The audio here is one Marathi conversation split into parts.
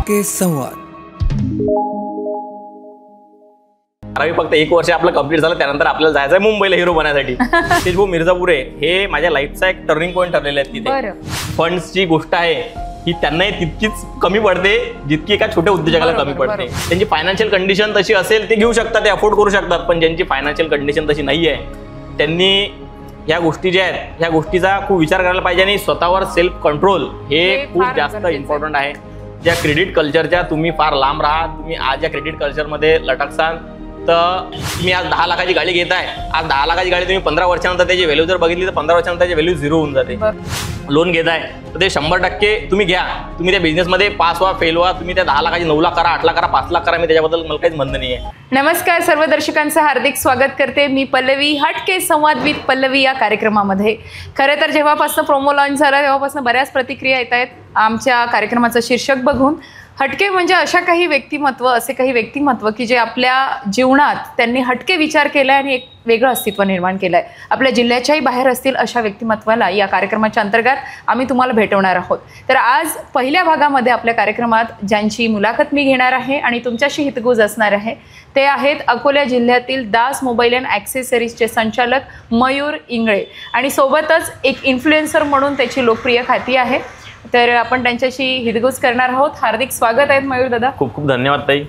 हटके संवाद. फक्त 1 वर्ष आपलं कंप्लीट झालं, त्यानंतर आपल्याला जायचं आहे मुंबईला हिरो बनण्यासाठी. तेज भाऊ मिर्झापुरे हे माझ्या लाईफचा एक टर्निंग पॉईंट ठरलेला आहे. तिथे फंड्सची गोष्ट आहे ही त्यांनाही तितकीच कमी पडते जितकी एका छोट्या उद्योजकाला कमी पडते. त्यांची फायनान्शियल कंडिशन तशी असेल ते घेऊ शकतात, ते अफोर्ड करू शकतात, पण ज्यांची फायनान्शियल कंडिशन तशी नाही आहे त्यांनी ह्या गोष्टी ज्या आहेत ह्या गोष्टीचा खूप विचार करायला पाहिजे. आणि स्वतःवर सेल्फ कंट्रोल हे खूप जास्त इम्पॉर्टंट आहे. ज्या क्रेडिट कल्चरच्या तुम्ही फार लांब राहा. तुम्ही आज या क्रेडिट कल्चरमध्ये लटकसाल तर तुम्ही आज 10 लाखाची गाडी घेताय, आज 10 लाखाची गाडी तुम्ही 15 वर्षानंतर त्याची व्हॅल्यू जर बघितली तर 15 वर्षानंतर त्याची व्हॅल्यू 0 होऊन जाते. लोन घेताय तर ते 100% तुम्ही घ्या. तुम्ही त्या बिझनेसमध्ये पास व्हा, फेल व्हा, तुम्ही त्या 10 लाखाची 9 लाख करा, 8 लाख करा, 5 लाख करा, मी त्याच्याबद्दल मला काहीच म्हणणं नाही आहे. नमस्कार, सर्व दर्शकांचं हार्दिक स्वागत करते. मी पल्लवी, हटके संवाद विथ पल्लवी या कार्यक्रमामध्ये. खरं तर जेव्हापासून प्रोमो लॉन्च झाला तेव्हापासून बऱ्याच प्रतिक्रिया येत आहेत आमच्या कार्यक्रमाचं शीर्षक बघून. हटके म्हणजे अशा काही व्यक्तिमत्व, असे काही व्यक्तिमत्व की जे आपल्या जीवनात त्यांनी हटके विचार केला आणि एक वेगळं अस्तित्व निर्माण केलं आहे. आपल्या जिल्ह्याच्याही बाहेर असतील अशा व्यक्तिमत्वाला या कार्यक्रमाच्या अंतर्गत आम्ही तुम्हाला भेटवणार आहोत. तर आज पहिल्या भागामध्ये आपल्या कार्यक्रमात ज्यांची मुलाखत मी घेणार आहे आणि तुमच्याशी हितगुज असणार आहे ते आहेत अकोला जिल्ह्यातील दास मोबाईल अँड ॲक्सेसरीजचे संचालक मयूर इंगळे, आणि सोबतच एक इन्फ्लुएन्सर म्हणून त्याची लोकप्रिय ख्याती आहे. तर आपण त्यांच्याशी हितगुज करणार आहोत. हार्दिक स्वागत आहे मयूर दादा. खूप खूप धन्यवाद ताई.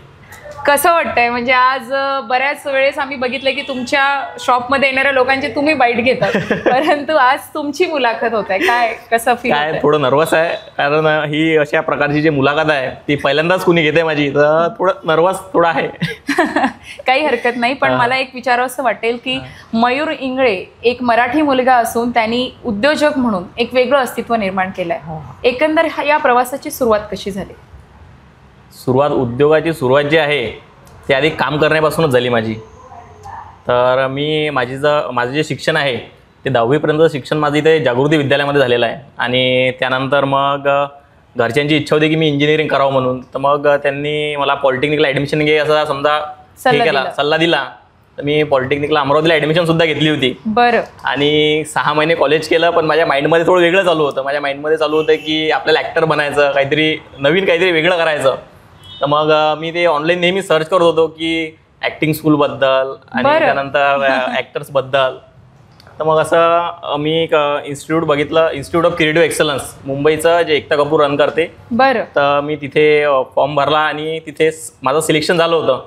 कसं वाटतंय, म्हणजे आज बऱ्याच वेळेस आम्ही बघितलं की तुमच्या शॉपमध्ये येणाऱ्या लोकांची तुम्ही बाईट घेतात, परंतु आज तुमची मुलाखत होत आहे, काय कसं फील होत आहे? थोडं नर्वस आहे, कारण ही अशा प्रकारची जी मुलाखत आहे ती पहिल्यांदाच कुणी घेते माझी, तर थोडं नर्वस थोडं आहे. काही हरकत नाही, पण मला एक विचारावंसं वाटेल की मयूर इंगळे एक मराठी मुलगा असून त्यांनी उद्योजक म्हणून एक वेगळं अस्तित्व निर्माण केलं आहे. एकंदर या प्रवासाची सुरुवात कशी झाली? उद्योगाची सुरुवात जी आहे ती आधी काम करण्यापासूनच झाली माझी. तर माझं जे शिक्षण आहे ते 10वीपर्यंत शिक्षण माझं इथे जागृती विद्यालयामध्ये झालेलं आहे. आणि त्यानंतर मग घरच्यांची इच्छा होती की मी इंजिनिअरिंग करावं म्हणून. तर मग त्यांनी मला पॉलिटेक्निकला ॲडमिशन घे असा समजा सल्ला दिला. तर मी पॉलिटेक्निकला अमरावतीला ॲडमिशनसुद्धा घेतली होती. बरं. आणि 6 महिने कॉलेज केलं, पण माझ्या माइंडमध्ये थोडं वेगळं चालू होतं. माझ्या माइंडमध्ये चालू होतं की आपल्याला ॲक्टर बनायचं, नवीन काहीतरी वेगळं करायचं. तर मग मी ते ऑनलाईन नेहमी सर्च करत होतो की ॲक्टिंग स्कूलबद्दल आणि त्यानंतर ॲक्टर्सबद्दल. तर मग असं मी एक इन्स्टिट्यूट बघितलं, इन्स्टिट्यूट ऑफ क्रिएटिव्ह एक्सलन्स, मुंबईचं, जे एकता कपूर रन करते. बरं. तर मी तिथे फॉर्म भरला आणि तिथे माझं सिलेक्शन झालं होतं.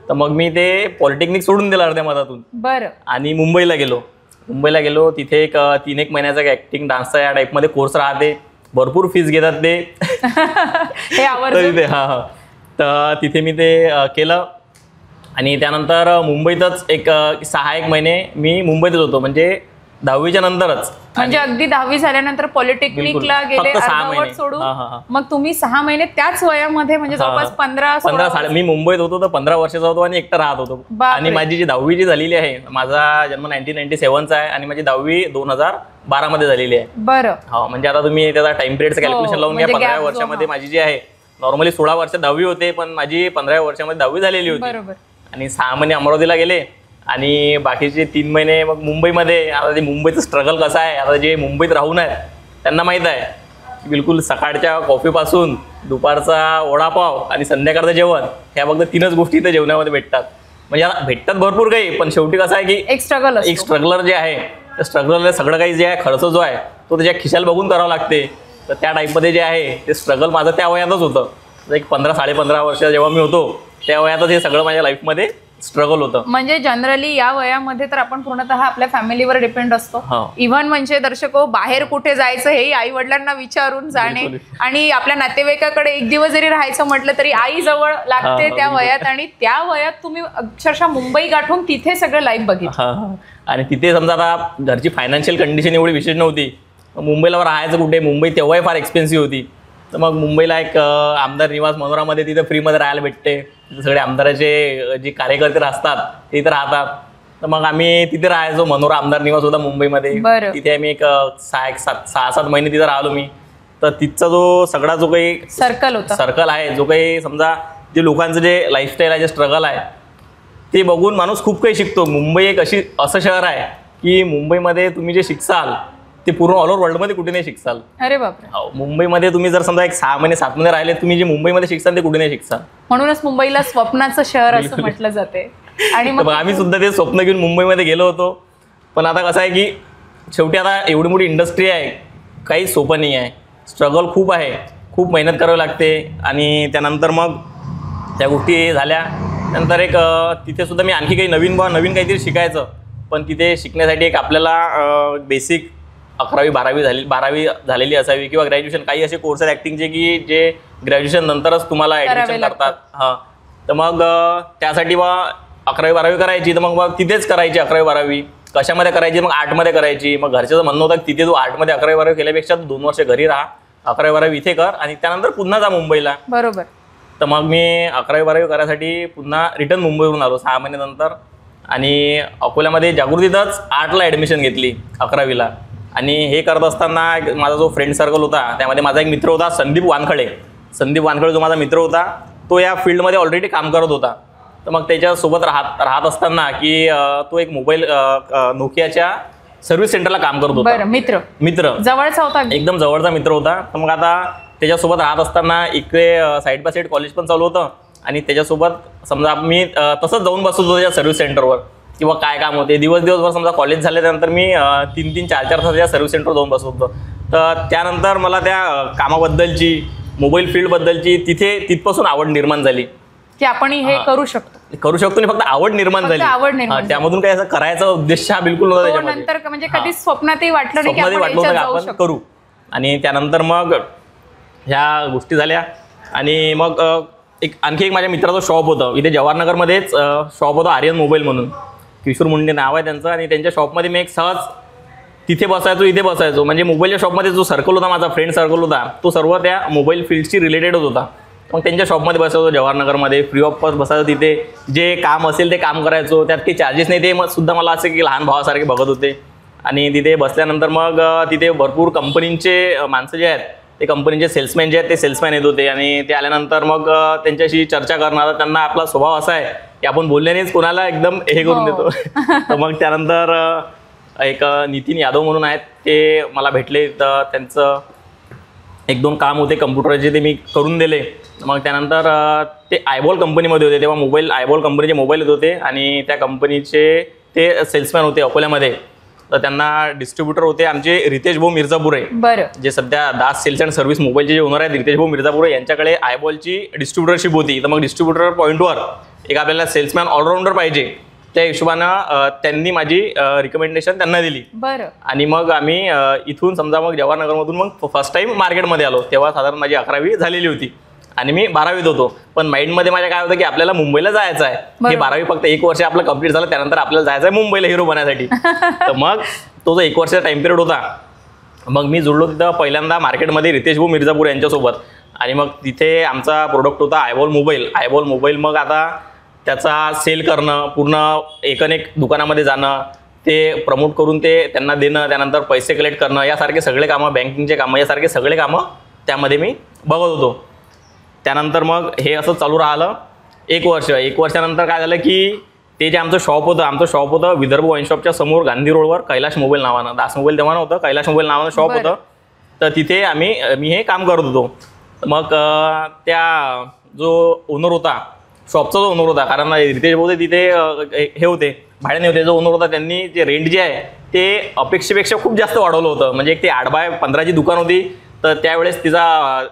तर मग मी ते पॉलिटेक्निक सोडून दिलं अर्ध्या मधातून. बरं. आणि मुंबईला गेलो. तिथे एक 3-1 महिन्याचा ॲक्टिंग डान्सचा या टाईपमध्ये कोर्स राहते. भरपूर फीस घेतात ते. हां. तर तिथे मी ते केलं. आणि त्यानंतर मुंबईतच एक 6-1 महिने मी मुंबईतच होतो, म्हणजे 10वीच्या नंतरच. म्हणजे अगदी 10वी झाल्यानंतर पॉलिटेक्निकला गेले, अर्धवट सोडून मग तुम्ही 6 महिने त्याच वयामध्ये, म्हणजे जवळपास 15 मी मुंबईत होतो तर 15 वर्षाचा होतो आणि एकटा राहत होतो. आणि माझी जी 10वी जी झालेली आहे, माझा जन्म 1997चा आहे आणि माझी 10वी 2012 मध्ये झालेली आहे. बरं. हो, म्हणजे आता तुम्ही त्याचा टाइम पिरियडचं कॅल्क्युलेशन लावून घ्या. 15 वर्षामध्ये माझी जी आहे, नॉर्मली 16 वर्ष 10वी होते, पण माझी 15 वर्षामध्ये 10वी झालेली होती. बरोबर. आणि 6 महिने अमरावतीला गेले आणि बाकीचे 3 महिने मग मुंबईमध्ये. आता ते मुंबईचं स्ट्रगल कसं आहे, आता जे मुंबईत राहून आहेत त्यांना माहीत आहे की बिलकुल सकाळच्या कॉफीपासून दुपारचा वडापाव आणि संध्याकाळचं जेवण, ह्या फक्त 3च गोष्टी इथं जेवणामध्ये भेटतात. म्हणजे भेटतात भरपूर काही, पण शेवटी कसं आहे की एक स्ट्रगलर जे आहे, त्या स्ट्रगलरला सगळं काही जे आहे, खर्च जो आहे तो त्याच्या खिशाला बघून करावा लागते. तर त्या टाईपमध्ये जे आहे ते स्ट्रगल माझं त्या वयातच होतं. एक 15-15.5 वर्ष जेव्हा मी होतो त्या वयातच हे सगळं माझ्या लाईफमध्ये स्ट्रगल होतं. म्हणजे जनरली या वयामध्ये तर आपण पूर्णतः आपल्या फॅमिलीवर डिपेंड असतो. इव्हन म्हणजे दर्शको, बाहेर कुठे जायचं हे आई वडिलांना विचारून जाणे, आणि आपल्या नातेवाईकाकडे एक दिवस जरी राहायचं म्हटलं तरी आई जवळ लागते त्या वयात. आणि त्या वयात तुम्ही अक्षरशः मुंबई गाठून तिथे सगळं लाईफ बघितलं. आणि तिथे समजा आता घरची फायनान्शियल कंडिशन एवढी विशेष नव्हती. मुंबईला राहायचं कुठे, मुंबई तेव्हाही फार एक्सपेन्सिव्ह होती. तर मग मुंबईला एक आमदार निवास मनोरामध्ये, तिथं फ्रीमध्ये राहायला भेटते. सगळे आमदाराचे जे कार्यकर्ते असतात ते इथं राहतात. तर मग आम्ही तिथे राहायचो. मनोरा आमदार निवास होता मुंबईमध्ये. तिथे आम्ही एक 6-7 महिने तिथं राहिलो मी. तर तिथचा सगळा जो काही सर्कल आहे, जो काही समजा जे लोकांचं जे लाईफस्टाईल आहे, जे स्ट्रगल आहे, ते बघून माणूस खूप काही शिकतो. मुंबई एक असं शहर आहे की मुंबईमध्ये तुम्ही जे शिकसाल ते पूर्ण ऑल ओव्हर वर्ल्डमध्ये कुठे नाही शिकसाल. अरे बापरे. मुंबईमध्ये तुम्ही जर समजा एक 6 महिने 7 महिने राहिले, तुम्ही जे मुंबईमध्ये शिकसाल ते कुठे नाही शिकसाल. म्हणूनच मुंबईला स्वप्नाचं शहर असं म्हटलं जाते. आणि मग आम्ही सुद्धा ते स्वप्न घेऊन मुंबईमध्ये गेलो होतो. पण आता कसं आहे की शेवटी आता एवढी मोठी इंडस्ट्री आहे, काही सोपं नाही आहे. स्ट्रगल खूप आहे, खूप मेहनत करावी लागते. आणि त्यानंतर मग त्या गोष्टी झाल्या नंतर एक तिथे सुद्धा मी आणखी काही नवीन काहीतरी शिकायचं. पण तिथे शिकण्यासाठी एक आपल्याला बेसिक 11वी-12वी झालेली असावी किंवा ग्रॅज्युएशन. काही असे कोर्स आहेत ॲक्टिंगचे की जे ग्रॅज्युएशन नंतरच तुम्हाला ॲडमिशन करतात. हां, तर मग त्यासाठी 11वी-12वी करायची, तर मग तिथेच करायची 11वी-12वी. कशामध्ये करायची? मग आर्टमध्ये करायची. मग घरच्याचं म्हणणं होतं की तिथे तू आर्टमध्ये 11वी-12वी केल्यापेक्षा 2 वर्ष घरी राहा, 11वी-12वी इथे कर आणि त्यानंतर पुन्हा जा मुंबईला. बरोबर. तर मग मी 11वी-12वी करायसाठी पुन्हा रिटर्न मुंबईवरून आलो 6 महिन्यानंतर. आणि अकोल्यामध्ये जागृतीतच आर्टला ॲडमिशन घेतली 11वीला. आणि हे करत असताना माझा जो फ्रेंड सर्कल होता त्यामध्ये माझा एक मित्र होता संदीप वानखडे जो माझा मित्र होता, तो या फील्डमध्ये ऑलरेडी काम करत होता. तर मग त्याच्यासोबत राहत असताना की तो एक मोबाईल नोकियाच्या सर्व्हिस सेंटरला काम करत होता. मित्र जवळचा होता, एकदम जवळचा मित्र होता. तर मग आता त्याच्यासोबत राहत असताना इकडे साईड बाय साईड कॉलेज पण चालू होतं आणि त्याच्यासोबत समजा मी तसंच जाऊन बसत होतो त्या सर्व्हिस सेंटरवर किंवा काय काम होते. दिवसभर समजा कॉलेज झाल्यानंतर मी 3-3, 4-4 तास त्या सर्व्हिस सेंटरवर जाऊन बसत होतो. तर त्यानंतर मला त्या कामाबद्दलची, मोबाईल फील्डबद्दलची तिथपासून आवड निर्माण झाली की आपण हे करू शकतो नाही, फक्त आवड निर्माण झाली. त्यामधून काही असं करायचा उद्देश हा बिलकुल नव्हता. नंतर म्हणजे कधीच स्वप्नातही वाटलं नाही की आपण करू. आणि त्यानंतर मग ह्या गोष्टी झाल्या. आणि मग आणखी एक माझ्या मित्राचं शॉप होतं इथे जवाहरनगरमध्येच. शॉप होतं आर्यन मोबाईल म्हणून, किशोर मुंडे नाव आहे त्यांचं. आणि त्यांच्या शॉपमध्ये मी एक सहज तिथे बसायचो, इथे बसायचो. म्हणजे मोबाईलच्या शॉपमध्ये जो सर्कल होता, माझा फ्रेंड सर्कल होता, तो सर्व त्या मोबाईल फील्डशी रिलेटेडच होता. मग त्यांच्या शॉपमध्ये बसायचो जवाहरनगरमध्ये, फ्री ऑफ कॉस्ट बसायचो. तिथे जे काम असेल ते काम करायचो, त्यात काही चार्जेस नाही. ते मग सुद्धा मला असं की लहान भावासारखे बघत होते. आणि तिथे बसल्यानंतर मग तिथे भरपूर कंपनींचे माणसं जे आहेत, ते कंपनीचे सेल्समॅन जे आहेत ते सेल्समॅन येत होते. आणि ते आल्यानंतर मग त्यांच्याशी चर्चा करणार. त्यांना आपला स्वभाव असा आहे की आपण बोलल्यानेच कोणाला एकदम हे करून देतो. तर मग त्यानंतर एक नितीन यादव म्हणून आहेत, ते मला भेटले. तर त्यांचं 1-2 काम होते कम्प्युटरचे, ते मी करून दिले. मग त्यानंतर ते आयबॉल कंपनीमध्ये होते, तेव्हा मोबाईल आयबॉल कंपनीचे मोबाईल येत होते. आणि त्या कंपनीचे ते सेल्समॅन होते अकोल्यामध्ये. तर त्यांना डिस्ट्रीब्युटर होते आमचे रितेश भाऊ मिर्झापुरे, जे सध्या दास सेल्स अँड सर्व्हिस मोबाईलचे जे ओनर आहेत रितेश भाऊ मिर्झापुरे, यांच्याकडे आयबॉलची डिस्ट्रीब्युटरशिप होती. तर मग डिस्ट्रीब्युटर पॉईंटवर एक आपल्याला सेल्समॅन ऑलराऊंडर पाहिजे, त्या हिशोबानं त्यांनी माझी रिकमेंडेशन त्यांना दिली. आणि मग आम्ही इथून समजा मग जवाहरनगरमधून मग फर्स्ट टाइम मार्केटमध्ये आलो. तेव्हा साधारण माझी 11वी झालेली होती आणि मी 12वीत होतो. पण माइंडमध्ये माझ्या काय होतं की आपल्याला मुंबईला जायचं आहे. हे 12वी फक्त 1 वर्ष आपलं कंप्लीट झालं, त्यानंतर आपल्याला जायचं आहे मुंबईला हिरो बनण्यासाठी. तर मग तो जो 1 वर्षाचा टाइम पिरियड होता, मग मी जुळलो तिथं पहिल्यांदा मार्केटमध्ये रितेश भाऊ मिर्झापूर यांच्यासोबत. आणि मग तिथे आमचा प्रोडक्ट होता आयबॉल मोबाईल. मग आता त्याचा सेल करणं, पूर्ण एक दुकानामध्ये जाणं, ते प्रमोट करून ते त्यांना देणं, त्यानंतर पैसे कलेक्ट करणं, यासारखे सगळे कामं, बँकिंगचे कामं, यासारखे सगळे कामं त्यामध्ये मी बघत होतो. त्यानंतर मग हे असं चालू राहिलं 1 वर्ष. 1 वर्षानंतर काय झालं की ते जे आमचं शॉप होतं विदर्भ वाईन शॉपच्या समोर गांधी रोडवर, कैलाश मोबाईल नावानं, दास मोबाईल तेव्हा नव्हतं, कैलाश मोबाईल नावानं शॉप होतं. तर तिथे मी हे काम करत होतो. मग त्या जो ओनर होता, शॉपचा जो ओनर होता, कारण रितेश भाऊ तिथे हे होते, भाड्याने होते, जो ओनर होता त्यांनी जे रेंट जे आहे ते अपेक्षेपेक्षा खूप जास्त वाढवलं होतं. म्हणजे एक ते 8x15ची दुकान होती. तर त्यावेळेस तिचा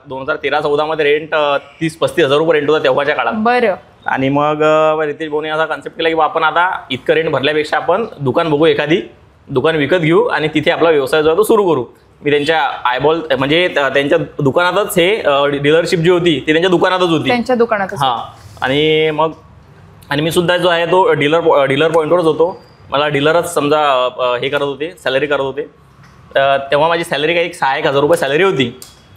2013-14 मध्ये रेंट 30-35 हजार रुपये रेंट होता तेव्हाच्या काळात. आणि मग रितेश भाऊने असा कॉन्सेप्ट केला की आपण आता इतकं रेंट भरल्यापेक्षा आपण दुकान बघू, एखादी दुकान विकत घेऊ आणि तिथे आपला व्यवसाय जो आहे तो सुरू करू. मी त्यांच्या आयबॉल म्हणजे त्यांच्या दुकानातच हे डीलरशिप जी होती ती त्यांच्या दुकानातच होती, त्यांच्या दुकानात. हां. आणि मग मी सुद्धा जो आहे तो डीलर पॉईंटवरच होतो. मला डीलरच समजा हे करत होते, सॅलरी करत होते. तेव्हा माझी सॅलरी काही 6-1 हजार रुपये सॅलरी होती.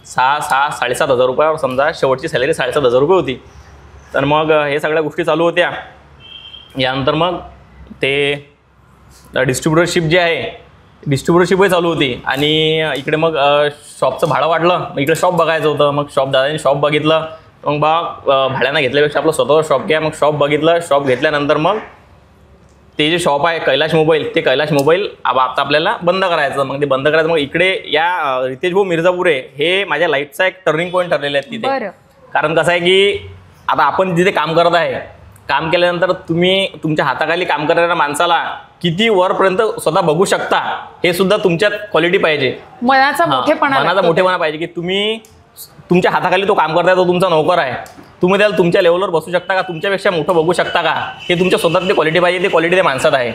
6-7 हजार रुपयावर समजा शेवटची सॅलरी 7.5 हजार रुपये होती. तर मग हे सगळ्या गोष्टी चालू होत्या. यानंतर मग ते डिस्ट्रीब्युटरशिप जे आहे डिस्ट्रीब्युटरशिपही चालू होती. आणि इकडे मग शॉपचं भाडं वाढलं, मग इकडे शॉप बघायचं होतं. मग दादाने शॉप बघितलं. मग भाड्यानं घेतल्यापेक्षा आपलं स्वतःवर शॉप घ्या. मग शॉप बघितलं. शॉप घेतल्यानंतर मग ते जे शॉप आहे कैलाश मोबाईल, ते कैलाश मोबाईल आता आपल्याला बंद करायचं. मग ते बंद करायचं. मग इकडे या रितेश भाऊ मिर्झापुरे हे माझ्या लाईफचा एक टर्निंग पॉईंट ठरलेले आहेत तिथे. कारण कसं आहे की आता आपण जिथे काम करत आहे, काम केल्यानंतर तुम्ही तुमच्या हाताखाली काम करणाऱ्या माणसाला किती वरपर्यंत स्वतः बघू शकता हे सुद्धा तुमच्यात क्वालिटी पाहिजे. मनाचा मोठेपणा पाहिजे की तुम्ही तुमच्या हाताखाली तो काम करताय, तो तुमचा नोकर आहे, तुम्ही त्याला तुमच्या लेवलवर बसू शकता का, तुमच्यापेक्षा मोठं बघू शकता का, हे तुमच्या स्वतःतली क्वालिटी पाहिजे. ते क्वालिटी त्या माणसात आहे.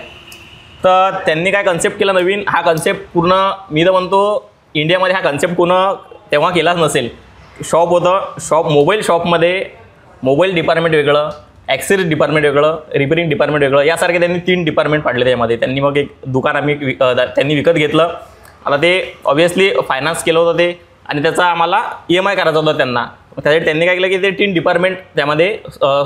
तर त्यांनी काय कन्सेप्ट केला नवीन, हा कन्सेप्ट पूर्ण मी तर म्हणतो इंडियामध्ये हा कन्सेप्ट कोण तेव्हा केलाच नसेल. शॉप होतं, मोबाईल शॉपमध्ये मोबाईल डिपार्टमेंट वेगळं, ॲक्सेसरीज डिपार्टमेंट वेगळं, रिपेरिंग डिपार्टमेंट वेगळं, यासारखे त्यांनी 3 डिपार्टमेंट पाडले त्यामध्ये. त्यांनी मग एक दुकान त्यांनी विकत घेतलं. आता ते ऑब्व्हियसली फायनान्स केलं होतं ते, आणि त्याचा आम्हाला EMI करायचा होता त्यांना. त्यासाठी त्यांनी काय केलं की ते 3 डिपार्टमेंट त्यामध्ये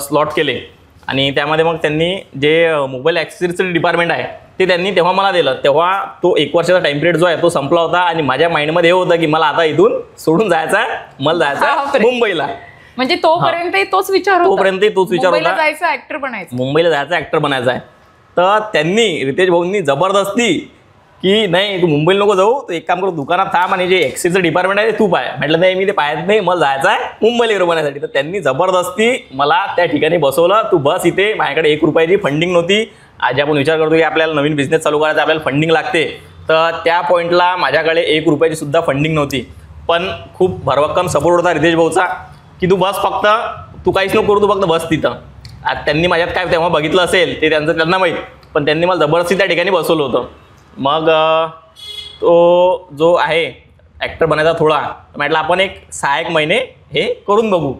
स्लॉट केले. आणि त्यामध्ये मग त्यांनी जे मोबाईल ॲक्सेसरीजचं डिपार्टमेंट आहे ते त्यांनी तेव्हा मला दिलं. तेव्हा तो 1 वर्षाचा टाइम पिरियड जो आहे तो संपला होता. आणि माझ्या माइंडमध्ये हे होतं की मला आता इथून सोडून जायचं आहे, मला जायचं आहे मुंबईला. म्हणजे तोपर्यंत तोच विचार होता, मुंबईला जायचं ऍक्टर बनायचं, मुंबईला जायचं ऍक्टर बनायचं आहे. तर त्यांनी रितेश भाऊंनी जबरदस्ती की नाही तू मुंबईला नको जाऊ, तू एक काम करू दुकानात थांब आणि जे ॲक्सेसरीचं डिपार्टमेंट आहे ते तू पाय. म्हटलं नाही मी ते पाहत नाही, मला जायचं आहे मुंबईला हिरो बनण्यासाठी. तर त्यांनी जबरदस्ती मला त्या ठिकाणी बसवलं. तू बस इथे, माझ्याकडे 1 रुपयाची फंडिंग नव्हती. आज आपण विचार करतो की आपल्याला नवीन बिझनेस चालू करायचा, आपल्याला फंडिंग लागते. तर त्या पॉईंटला माझ्याकडे 1 रुपयाची सुद्धा फंडिंग नव्हती. पण खूप भरभक्कम सपोर्ट होता रितेश भाऊचा की तू बस, फक्त तू काहीच नको करू, तू फक्त बस तिथं. आज त्यांनी माझ्यात काय तेव्हा बघितलं असेल ते त्यांना माहीत, पण त्यांनी मला जबरदस्ती त्या ठिकाणी बसवलं होतं. मग तो जो आहे ॲक्टर बनायचा थोडा, म्हटलं आपण एक 6-1 महिने हे करून बघू.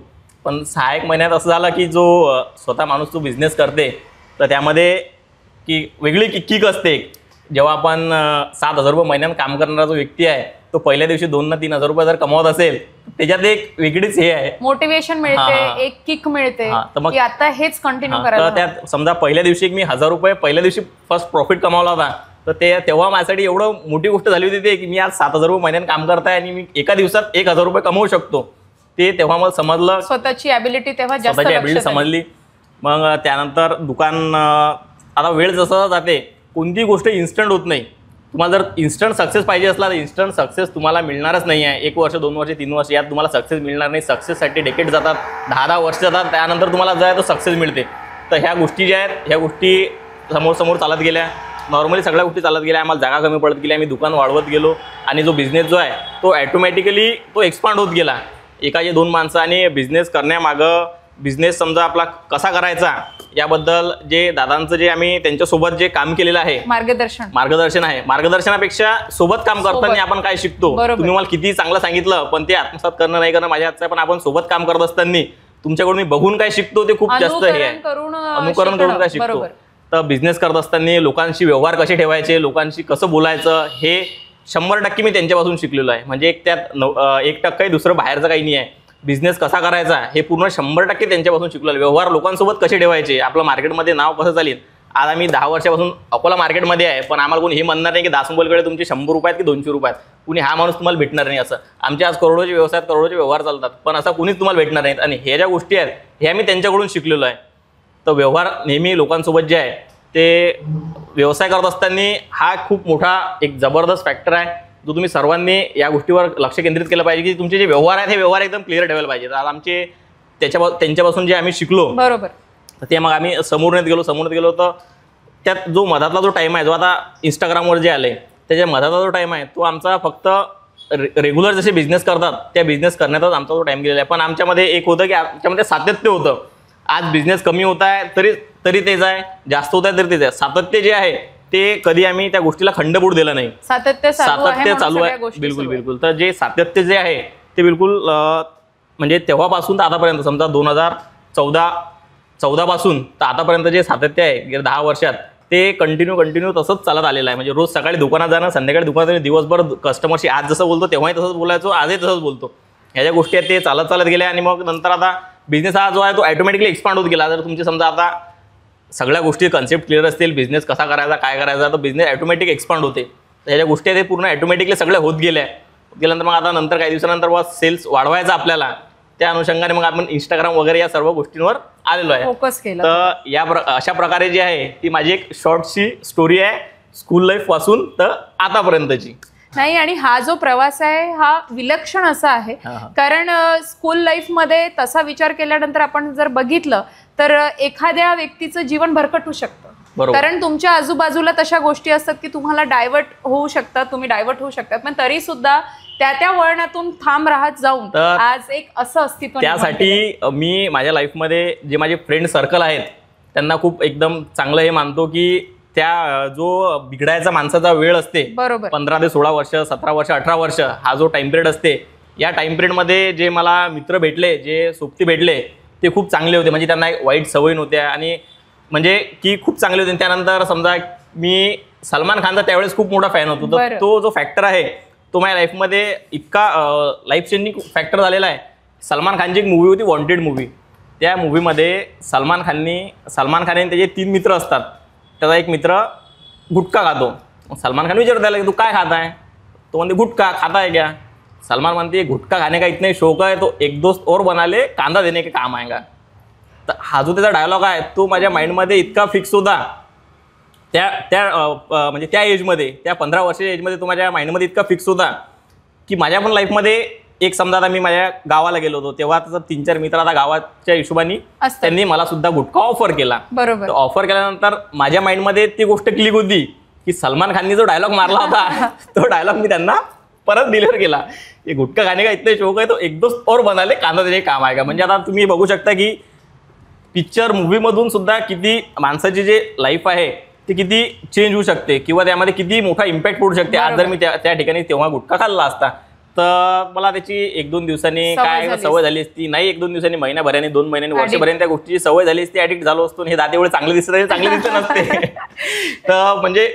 पण 6-1 महिन्यात असं झालं की जो स्वतः माणूस तो बिझनेस करते तर त्यामध्ये की वेगळी किक असते. जेव्हा आपण 7,000 रुपये महिन्यात काम करणारा जो व्यक्ती आहे तो पहिल्या दिवशी 2-3 रुपये जर कमवत असेल त्याच्यात एक वेगळीच हे आहे, मोटिवेशन मिळते, एक किक मिळते की आता हेच कंटिन्यू करायचं. तर त्यात समजा पहिल्या दिवशी मी 1,000 रुपये पहिल्या दिवशी फर्स्ट प्रॉफिट कमावला होता. तर तेव्हा माझ्यासाठी एवढं मोठी गोष्ट झाली होती ते की मी आज 7,000 रुपये महिन्यात काम करताय आणि मी एका दिवसात 1,000 रुपये कमवू शकतो. ते तेव्हा मला समजलं, स्वतःची ॲबिलिटी तेव्हा जास्त समजली. मग त्यानंतर दुकान आता वेळ जसं जाते कोणतीही गोष्ट इन्स्टंट होत नाही. तुम्हाला जर इन्स्टंट सक्सेस पाहिजे असला तर इन्स्टंट सक्सेस तुम्हाला मिळणारच नाही आहे. 1 वर्ष 2 वर्ष 3 वर्ष यात तुम्हाला सक्सेस मिळणार नाही. सक्सेससाठी डेकेड जातात, 10-10 वर्ष जातात, त्यानंतर तुम्हाला जो आहे तो सक्सेस मिळते. तर ह्या गोष्टी ज्या आहेत ह्या गोष्टी समोर चालत गेल्या. नॉर्मली सगळ्या गोष्टी चालत गेल्या. आम्हाला जागा कमी पडत गेली, आम्ही दुकान वाढवत गेलो आणि जो बिझनेस जो आहे तो ॲटोमॅटिकली तो एक्सपांड होत गेला. एकाचे 2 माणसाने बिझनेस करण्यामागं बिझनेस समजा आपला कसा करायचा याबद्दल जे दादांचं जे आम्ही त्यांच्यासोबत जे काम केलेलं आहे मार्गदर्शन आहे. मार्गदर्शनापेक्षा सोबत काम करताना आपण काय शिकतो. तुम्ही मला किती चांगलं सांगितलं पण ते आत्मसात करणं नाही करणं माझ्या हातचं आहे. पण आपण सोबत काम करत असताना तुमच्याकडून मी बघून काय शिकतो ते खूप जास्त हे आहे, अनुकरण करून काय शिकतो. तर बिझनेस करत असताना लोकांशी व्यवहार कसे ठेवायचे, लोकांशी कसं बोलायचं हे 100% मी त्यांच्यापासून शिकलेलो आहे. म्हणजे त्यात 1% दुसरं बाहेरचं काही नाही आहे. बिझनेस कसा करायचा हे पूर्ण 100% त्यांच्यापासून शिकलेलं. व्यवहार लोकांसोबत कसे ठेवायचे, आपलं मार्केटमध्ये नाव कसं चालेल. आज आम्ही 10 वर्षापासून अकोला मार्केटमध्ये आहे, पण आम्हाला कोणी हे म्हणणार नाही की दास मोबाईलकडे तुमचे 100 रुपये की 200 रुपये आहेत, कुणी हा माणूस तुम्हाला भेटणार नाही. असं आमचे आज करोडोचे व्यवसायात करोडोचे व्यवहार चालतात, पण असं कुणीच तुम्हाला भेटणार नाहीत. आणि हे ज्या गोष्टी आहेत ह्या मी त्यांच्याकडून शिकलेलो आहे. तर व्यवहार नेहमी लोकांसोबत जे आहे ते व्यवसाय करत असताना हा खूप मोठा एक जबरदस्त फॅक्टर आहे जो तुम्ही सर्वांनी या गोष्टीवर लक्ष केंद्रित केलं पाहिजे की तुमचे जे व्यवहार आहेत हे व्यवहार एकदम क्लिअर ठेवायला पाहिजे. आज आमचे त्यांच्यापासून जे आम्ही शिकलो बरोबर तर ते मग आम्ही समोर गेलो तर त्यात जो मधातला जो टाईम आहे जो आता इंस्टाग्रामवर जे आले त्याच्या मधातला जो टाईम आहे तो आमचा फक्त रेग्युलर जसे बिझनेस करतात त्या बिझनेस करण्यातच आमचा तो टाईम गेलेला आहे. पण आमच्यामध्ये एक होतं की आमच्यामध्ये सातत्य होतं. आज बिझनेस कमी होत आहे तरी तेच आहे, जास्त होत आहे तरी तेच आहे. सातत्य जे आहे ते कधी आम्ही त्या गोष्टीला खंड पडू दिला नाही. सातत्य चालू आहे बिलकुल. तर जे सातत्य जे आहे ते बिलकुल म्हणजे तेव्हापासून तर आतापर्यंत समजा 2014 पासून तर आतापर्यंत जे सातत्य आहे गेल्या 10 वर्षात ते कंटिन्यू तसंच चालत आलेलं आहे. म्हणजे रोज सकाळी दुकानात जाणं, संध्याकाळी दुकानात दिवसभर कस्टमरशी आज जसं बोलतो तेव्हाही तसंच बोलायचो, आजही तसंच बोलतो. ह्या ज्या गोष्टी आहेत ते चालत गेल्या. आणि मग नंतर आता बिझनेस हा जो आहे तो ॲटोमॅटिकली एक्सपांड होत गेला. जर तुमचे समजा आता सगळ्या गोष्टी कन्सेप्ट क्लिअर असतील, बिझनेस कसा करायचा काय करायचा, तर बिझनेस ॲटोमॅटिक एक्सपांड होते. ह्या ज्या गोष्टी आहेत ते पूर्ण ॲटोमॅटिकली सगळ्या होत गेल्यानंतर मग आता नंतर काही दिवसानंतर सेल्स वाढवायचा आपल्याला, त्या अनुषंगाने मग आपण इंस्टाग्राम वगैरे या सर्व गोष्टींवर आलेलो आहे. फोकस केलं. तर अशा प्रकारे जी आहे ती माझी एक शॉर्टची स्टोरी आहे स्कूल लाईफ पासून तर आतापर्यंतची. नाही, आणि हा जो प्रवास आहे हा विलक्षण असा आहे, कारण स्कूल लाईफ मध्ये तसा विचार केल्यानंतर आपण जर बघितलं तर एखाद्या व्यक्तीचं जीवन भरकटू शकतं. कारण तुमच्या आजूबाजूला तशा गोष्टी असतात की तुम्हाला डायव्हर्ट होऊ शकतात, तुम्ही डायव्हर्ट होऊ शकतात, पण तरी सुद्धा त्या वळणातून थांब राहत जाऊन आज एक असं अस्तित्व. त्यासाठी मी माझ्या लाईफमध्ये जे माझे फ्रेंड सर्कल आहेत त्यांना खूप एकदम चांगलं हे मानतो की त्या जो बिघडायचा माणसाचा वेळ असते 15 ते 16 वर्ष, 17 वर्ष, 18 वर्ष हा जो टाइम पिरियड असते, या टाइम पिरियडमध्ये जे मला मित्र भेटले, जे सोबती भेटले ते खूप चांगले होते. म्हणजे त्यांना वाईट सवय नव्हत्या आणि म्हणजे की खूप चांगले होते. त्यानंतर समजा मी सलमान खानचा त्यावेळेस खूप मोठा फॅन होतो, तर तो जो फॅक्टर आहे तो माझ्या लाईफमध्ये इतका लाईफ चेंजिंग फॅक्टर झालेला आहे. सलमान खानची एक मूवी होती वॉन्टेड मूवी. त्या मूवीमध्ये सलमान खानने त्याचे 3 मित्र असतात. त्याचा एक मित्र गुटखा खातो. सलमान खान विचारतो त्याला की तू काय खात आहे? तो म्हणते गुटखा खाता है क्या? सलमान म्हणते गुटखा खाने का इतना शौक है तो एक दोस्त और बना ले, कांदा देने के काम आएगा. तर हा जो त्याचा डायलॉग आहे तो माझ्या माइंडमध्ये इतका फिक्स होता म्हणजे त्या एजमध्ये, त्या 15 वर्षाच्या एजमध्ये तो माझ्या माइंडमध्ये इतका फिक्स होता की माझ्या पण लाईफमध्ये एक समजा आता मी माझ्या गावाला गेलो होतो तेव्हा 3-4 मित्र आता गावाच्या हिशोबाने त्यांनी मला सुद्धा गुटखा ऑफर केला. बरोबर. ऑफर केल्यानंतर माझ्या माइंडमध्ये ती गोष्ट क्लिक होती की सलमान खानने जो डायलॉग मारला होता तो डायलॉग मी त्यांना परत डिलिव्हर केला. हे गुटखा खाने का इतने शौक आहे तो एक दोस्त और बना ले, कांदा देने काम आहे का. म्हणजे आता तुम्ही बघू शकता की पिक्चर मूवीमधून सुद्धा किती माणसाची जे लाईफ आहे ती किती चेंज होऊ शकते किंवा त्यामध्ये किती मोठा इम्पॅक्ट पडू शकते. आज जर मी त्या ठिकाणी तेव्हा गुटखा खाल्ला असता तर मला त्याची 1-2 दिवसांनी काय सवय झाली असती, नाही 1-2 दिवसांनी, महिन्याभराने, 2 महिन्यांनी, वर्षभराने त्या गोष्टीची सवय झाली असती, ऍडिक्ट झालो असतो. हे दात एवढे चांगले दिसत नसते. तर म्हणजे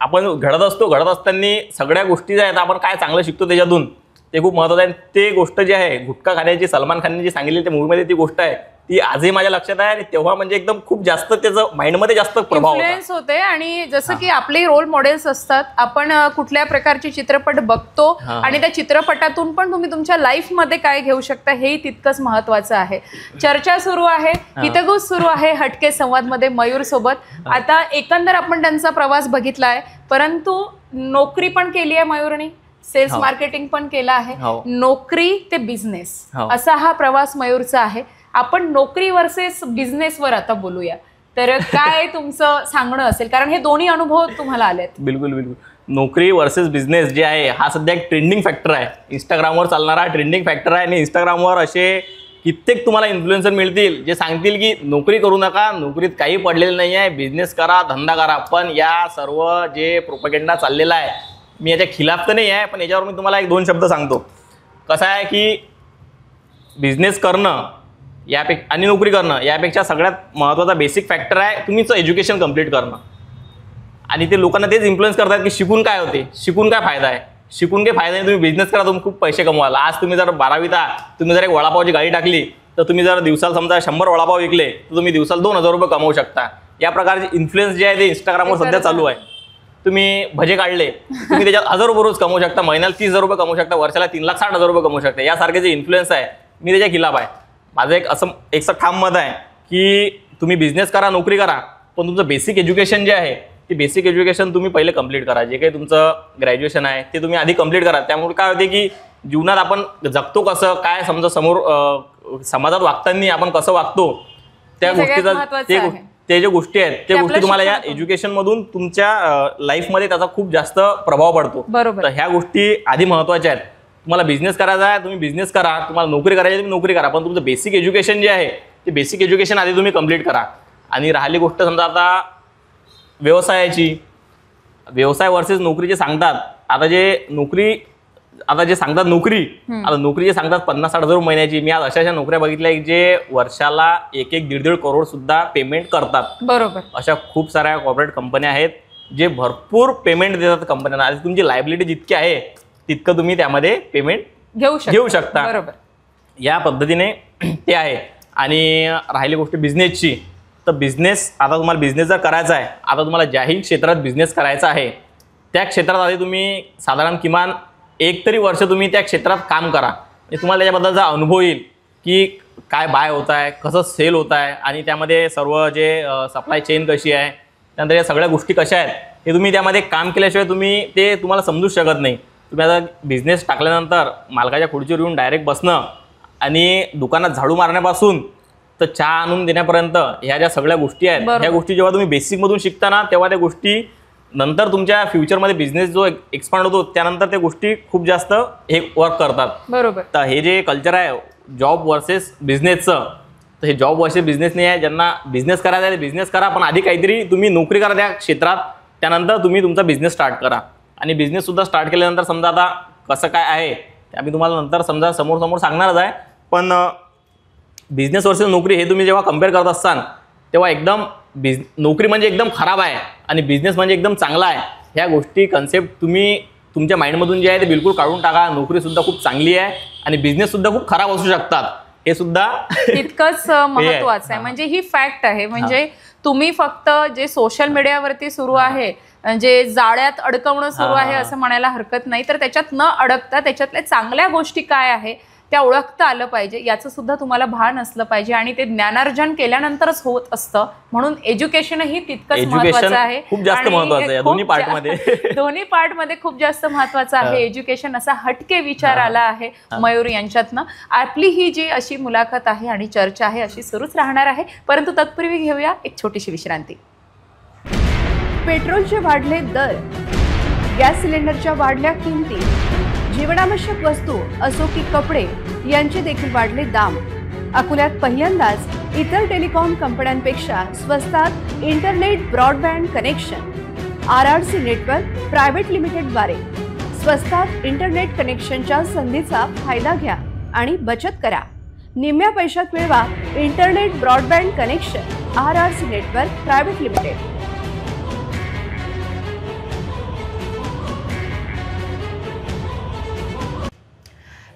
आपण घडत असताना सगळ्या गोष्टी ज्या आहेत आपण काय चांगलं शिकतो त्याच्यातून ते खूप महत्त्वाचं आहे. ते गोष्ट जी आहे गुटखा खाण्याची सलमान खानने जी सांगितली त्या मूवीमध्ये ती गोष्ट आहे ती आजही माझ्या लक्षात आहे. आणि तेव्हा म्हणजे एकदम खूप जास्त त्याचं माइंडमध्ये जास्त प्रभाव होते. आणि जसं की आपले रोल मॉडेल्स असतात, आपण कुठल्या प्रकारचे चित्रपट बघतो आणि त्या चित्रपटातून पण तुम्ही तुमच्या लाईफमध्ये काय घेऊ शकता हेही तितकंच महत्वाचं आहे. चर्चा सुरू आहे, हितगुज सुरू आहे हटके संवाद मध्ये मयूर सोबत. आता एकंदर आपण त्यांचा प्रवास बघितलाय, परंतु नोकरी पण केली आहे मयूरने, सेल्स मार्केटिंग पण केलं आहे. नोकरी ते बिझनेस असा हा प्रवास मयूरचा आहे. आपण नोकरी वर्सेस बिझनेसवर आता बोलूया. तर काय तुमचं सांगणं असेल, कारण हे दोन्ही अनुभव तुम्हाला आलेत. बिलकुल. नोकरी वर्सेस बिझनेस जे आहे हा सध्या एक ट्रेंडिंग फॅक्टर आहे. इंस्टाग्रामवर चालणारा ट्रेंडिंग फॅक्टर आहे. आणि इंस्टाग्रामवर असे कित्येक तुम्हाला इन्फ्लुएन्सर मिळतील जे सांगतील की नोकरी करू नका, नोकरीत काही पडलेलं नाही आहे, बिझनेस करा, धंदा करा. पण या सर्व जे प्रोपगेंडा चाललेला आहे मी याच्या खिलाफ तर नाही आहे, पण याच्यावर मी तुम्हाला 1-2 शब्द सांगतो. कसं आहे की बिझनेस करणं आणि नोकरी करणं यापेक्षा सगळ्यात महत्त्वाचा बेसिक फॅक्टर आहे तुमचं एज्युकेशन कंप्लीट करणं. आणि ते लोकांना तेच इन्फ्लुएन्स करतात की शिकून काय होते, शिकून काय फायदा आहे. शिकून काही फायदा नाही, तुम्ही बिझनेस करा, तुम्ही खूप पैसे कमवाल. आज तुम्ही जर 12वीत तुम्ही जर एक वडापावची गाडी टाकली तर तुम्ही जर दिवसाला समजा 100 वडापाव विकले तर तुम्ही दिवसाला 2000 रुपये कमवू शकता. या प्रकारचे इन्फ्लुएन्स जे आहे ते इंस्टाग्रामवर सध्या चालू आहे. तुम्ही भजे काढले तुम्ही त्याच्यात 1000 रुपये रोज कमवू शकता, महिन्याला 30,000 रुपये कमवू शकता, वर्षाला 3,60,000 रुपये कमवू शकता. यासारखे जे इन्फ्लुएन्स आहे मी त्याच्या खिलाफ आहे. माझं एक ठाम मत आहे की तुम्ही बिझनेस करा, नोकरी करा, पण तुमचं बेसिक एज्युकेशन जे आहे ते बेसिक एज्युकेशन तुम्ही पहिले कंप्लीट करा. जे काही तुमचं ग्रॅज्युएशन आहे ते तुम्ही आधी कंप्लीट करा. त्यामुळे काय होते की जीवनात आपण जगतो कसं, काय समजा समोर समाजात वागताना आपण कसं वागतो त्या गोष्टीचा ते जे गोष्टी आहेत त्या गोष्टी तुम्हाला या एज्युकेशन मधून तुमच्या लाईफमध्ये त्याचा खूप जास्त प्रभाव पडतो. तर ह्या गोष्टी आधी महत्वाच्या आहेत. तुम्हाला बिझनेस करायचा आहे तुम्ही बिझनेस करा, तुम्हाला नोकरी करायची तुम्ही नोकरी करा, पण तुमचं बेसिक एज्युकेशन जे आहे ते बेसिक एज्युकेशन आधी तुम्ही कंप्लीट करा. आणि राहिली गोष्ट समजा आता व्यवसायाची, व्यवसाय वर्सेस नोकरी जे सांगतात, आता जे सांगतात नोकरी, आता नोकरी जे सांगतात 50-60 हजार महिन्याची, मी आज अशा नोकऱ्या बघितल्या जे वर्षाला 1-1.5 करोड सुद्धा पेमेंट करतात. बरोबर. अशा खूप साऱ्या कॉर्पोरेट कंपन्या आहेत जे भरपूर पेमेंट देतात कंपन्यांना. आणि तुमची लायबिलिटी जितकी आहे तितकं तुम्ही त्यामध्ये पेमेंट घेऊ शकता. बरोबर. या पद्धतीने ते आहे. आणि राहिली गोष्ट बिझनेसची, तर बिझनेस आता तुम्हाला बिझनेस जर करायचा आहे, आता तुम्हाला ज्याही क्षेत्रात बिझनेस करायचा आहे त्या क्षेत्रात आधी तुम्ही साधारण किमान 1 तरी वर्ष तुम्ही त्या क्षेत्रात काम करा. तुम्हाला त्याच्याबद्दलचा अनुभव येईल की काय बाय होत आहे, कसं सेल होत आहे आणि त्यामध्ये सर्व जे सप्लाय चेन कशी आहे, त्यानंतर या सगळ्या गोष्टी कशा आहेत हे तुम्ही त्यामध्ये काम केल्याशिवाय तुम्हाला समजूच शकत नाही. तुम्ही आता बिझनेस टाकल्यानंतर मालकाच्या खुर्चीवर येऊन डायरेक्ट बसणं आणि दुकानात झाडू मारण्यापासून तर चहा आणून देण्यापर्यंत ह्या ज्या सगळ्या गोष्टी आहेत, ह्या गोष्टी जेव्हा तुम्ही बेसिकमधून शिकता ना, तेव्हा त्या गोष्टी नंतर तुमच्या फ्युचरमध्ये बिझनेस जो एक्सपांड होतो त्यानंतर त्या गोष्टी खूप जास्त हे वर्क करतात. बरोबर. तर हे जे कल्चर आहे जॉब वर्सेस बिझनेसचं, तर हे जॉब वर्सेस बिझनेस नाही आहे. ज्यांना बिझनेस करायचा आहे ते बिझनेस करा, पण आधी काहीतरी तुम्ही नोकरी करा त्या क्षेत्रात, त्यानंतर तुम्ही तुमचा बिझनेस स्टार्ट करा. आणि बिझनेससुद्धा स्टार्ट केल्यानंतर समजा आता कसं काय आहे ते आम्ही तुम्हाला नंतर समजा समोर सांगणारच आहे. पण बिझनेस वर्सेस नोकरी हे तुम्ही जेव्हा कम्पेअर करत असताल तेव्हा एकदम नोकरी म्हणजे एकदम खराब आहे आणि बिझनेस म्हणजे एकदम चांगला आहे, ह्या गोष्टी कन्सेप्ट तुम्ही तुमच्या माइंडमधून जे आहे ते बिलकुल काढून टाका. नोकरीसुद्धा खूप चांगली आहे आणि बिझनेससुद्धा खूप खराब असू शकतात, हे सुद्धा तितकंच महत्वाचं आहे. म्हणजे ही फॅक्ट आहे. म्हणजे तुम्ही फक्त जे सोशल मीडियावरती सुरू आहे, जे जाळ्यात अडकवणं सुरू आहे असं म्हणायला हरकत नाही, तर त्याच्यात न अडकता त्याच्यातल्या चांगल्या गोष्टी काय आहे त्या ओळखता आलं पाहिजे, याचं सुद्धा तुम्हाला भान असलं पाहिजे. आणि ते ज्ञानार्जन केल्यानंतरच होत असतं. म्हणून एज्युकेशनही तितकंच महत्वाचं आहे. खूप जास्त महत्वाचं आहे दोन्ही पार्टमध्ये. दोन्ही पार्टमध्ये खूप जास्त महत्वाचं आहे एज्युकेशन. असा हटके विचार आला आहे मयूर यांच्यातनं. आपली ही जी अशी मुलाखत आहे आणि चर्चा आहे अशी सुरूच राहणार आहे, परंतु तत्पूर्वी घेऊया एक छोटीशी विश्रांती. पेट्रोलचे वाढले दर, गॅस सिलेंडरच्या वाढल्या किमती, जीवनावश्यक वस्तू असो की कपडे यांचे देखील वाढले दाम. अकोल्यात पहिल्यांदाच इतर टेलिकॉम कंपन्यांपेक्षा स्वस्तात internet broadband connection. RRC network private लिमिटेडद्वारे स्वस्तात इंटरनेट कनेक्शनच्या संधीचा फायदा घ्या आणि बचत करा. निम्म्या पैशात मिळवा internet broadband connection. RRC network private limited.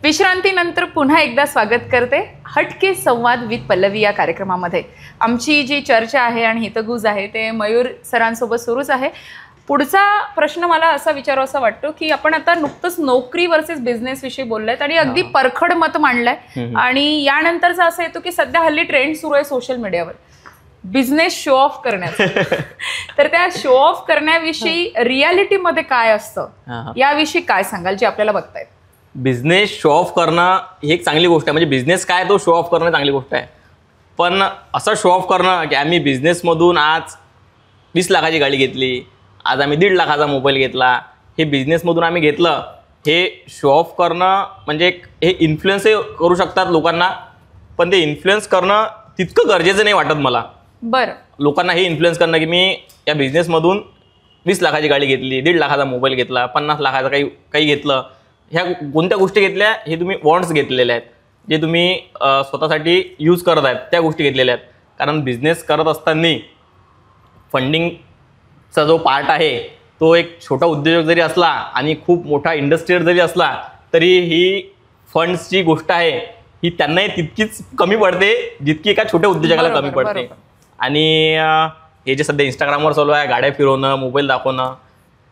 विश्रांतीनंतर पुन्हा एकदा स्वागत करते हटके संवाद विथ पल्लवी या कार्यक्रमामध्ये. आमची जी चर्चा आहे आणि हितगुज आहे ते मयूर सरांसोबत सुरूच आहे. पुढचा प्रश्न मला असा विचारावासा वाटतो की आपण आता नुकतंच नोकरी वर्सेस बिझनेस विषयी बोललायत आणि अगदी परखड मत मांडलंय. आणि यानंतरचा असं येतो की सध्या हल्ली ट्रेंड सुरू आहे सोशल मीडियावर बिझनेस शो ऑफ करण्याचा. तर त्या शो ऑफ करण्याविषयी रियालिटीमध्ये काय असतं याविषयी काय सांगाल जे आपल्याला बघतायत? बिझनेस शो ऑफ करणं ही एक चांगली गोष्ट आहे. म्हणजे बिझनेस काय तो शो ऑफ करणं चांगली गोष्ट आहे, पण असं शो ऑफ करणं की आम्ही बिझनेसमधून आज 20 लाखाची गाडी घेतली, आज आम्ही 1.5 लाखाचा मोबाईल घेतला, हे बिझनेसमधून आम्ही घेतलं, हे शो ऑफ करणं म्हणजे हे इन्फ्लुएन्सही करू शकतात लोकांना, पण ते इन्फ्लुएन्स करणं तितकं गरजेचं नाही वाटत मला. बरं, लोकांना हे इन्फ्लुएन्स करणं की मी या बिझनेसमधून 20 लाखाची गाडी घेतली, 1.5 लाखाचा मोबाईल घेतला, 50 लाखाचा काही घेतलं, ह्या कोणत्या गोष्टी घेतल्या, हे तुम्ही वॉन्ट्स घेतलेले आहेत, जे तुम्ही स्वतःसाठी यूज करत आहेत त्या गोष्टी घेतलेल्या आहेत. कारण बिझनेस करत असताना फंडिंगचा जो पार्ट आहे तो एक छोटा उद्योजक जरी असला आणि खूप मोठा इंडस्ट्रीयल जरी असला तरी ही फंड्सची गोष्ट आहे ही त्यांनाही तितकीच कमी पडते जितकी एका छोट्या उद्योजकाला कमी पडते. आणि हे जे सध्या इंस्टाग्रामवर चालू आहे गाड्या फिरवणं, मोबाईल दाखवणं,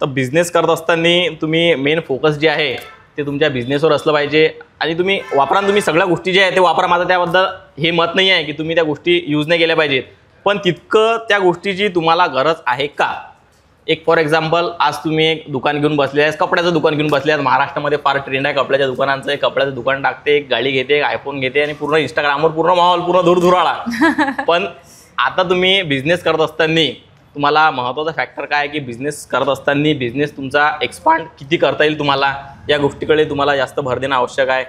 तर बिझनेस करत असताना तुम्ही मेन फोकस जे आहे ते तुमच्या बिझनेसवर असलं पाहिजे. आणि तुम्ही वापरा, तुम्ही सगळ्या गोष्टी जे आहे ते वापरा. माझं त्याबद्दल हे मत नाही आहे की तुम्ही त्या गोष्टी यूज नाही केल्या पाहिजेत, पण तितकं त्या गोष्टीची तुम्हाला गरज आहे का. एक फॉर एक्झाम्पल, आज तुम्ही एक दुकान घेऊन बसले आहे, कपड्याचं दुकान घेऊन बसले आहेत. महाराष्ट्रामध्ये फार ट्रेंड आहे कपड्याच्या दुकानांचं. एक कपड्याचं दुकान टाकते, एक गाडी घेते, एक आयफोन घेते आणि पूर्ण इंस्टाग्रामवर पूर्ण माहोल, पूर्ण धुरधुराळा. पण आता तुम्ही बिझनेस करत असताना तुम्हाला महत्त्वाचा फॅक्टर काय आहे की बिझनेस करत असताना बिझनेस तुमचा एक्सपांड किती करता येईल तुम्हाला, या गोष्टीकडे तुम्हाला जास्त भर देणं आवश्यक आहे.